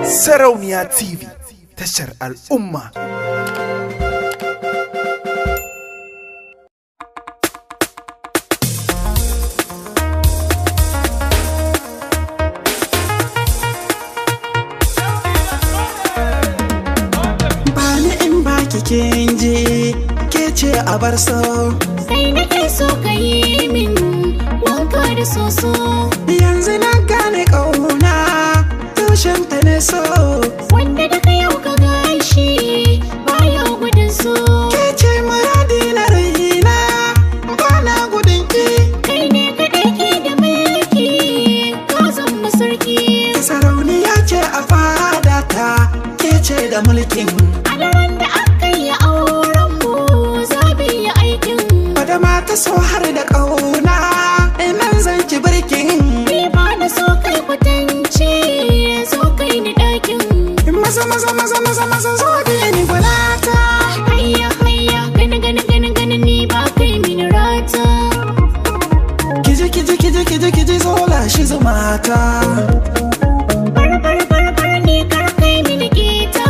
Sarauniya TV, tashar al'umma. Bani in baki kin je, ke ce a bar so. Sai nake so ka yi min wanka da soso. Yanzu na gane ƙauna, tushen ta ne so. Wanda daga yau ka gashi baya gudun so. Ke ce muradi na raina, bana gudun ki. Kai ne kaɗai ke da mulki, ka zama sarki. Sarauniya ce a fadata, ke ce da mulkin. A daren da aka yi auren mu, zabi yi aikin. Wadda mata so har da ƙauna, inan zan ci birkin. Ni ba na so kai kwatance, so kai ni ɗakin. Maza zo da ni gwanata. Hayya hayya, gani ni ba kai mini rata. Kiji zo lashi zumata. Bar ni kar kai mini kita.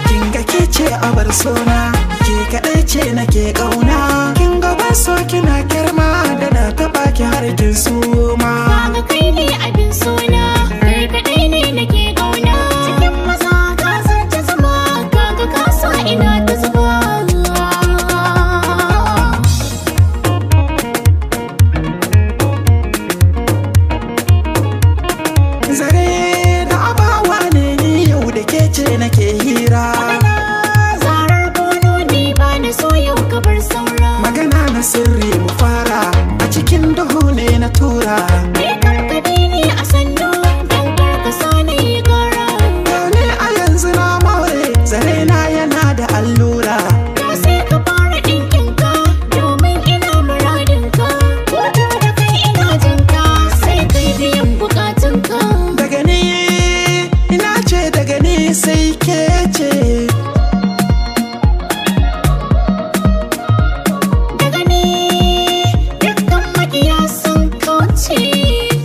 Kinga ke ce a bar sona, ke kaɗai ce nake ƙauna. Kinga ban so kina girma da na taɓa ki har kin suma. Kaga kai ne abin sona, kai kaɗai ne nake ƙauna. Cikin maza ka zarce zama, kaga ka sa ina ta zuba. Zare da abawa ne ni yau da ke ce nake hira. Zarar bono ni ba na so yau ka bar saura. Magana na sirri mu fara, a cikin duhu ne na tura. Ni karkade ne a sannu, dan karkasa na yi gara. Yau ne a yanzu na more, zare na yana da allura. To sai ka fara ɗinkinka, domin ina muradinka. Hoto da kai ina jinka, sai kai biyan bukatunka. Daga ni, ina ce daga ni sai ke ce. Daga ni, dukkan makiya sun kauce.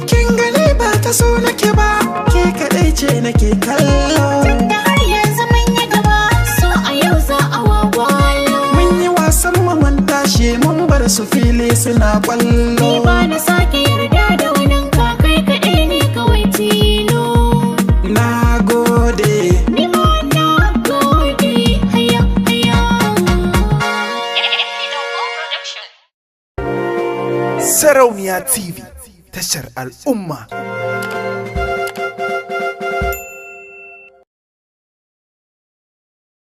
Kin gani ba ta so nake ba, ke kaɗai ce nake kallo. Da har yanzu mun yi gaba, so a yau za a wawalo. Mun yi wasan mu mun tashi mun bar su fili suna Ni kwallo. ba na sake yarda da wani ka, kai kaɗai ne kawai tilo. Na gode. Ni ma na gode, haya haya. Sarauniya TV, tashar al'umma.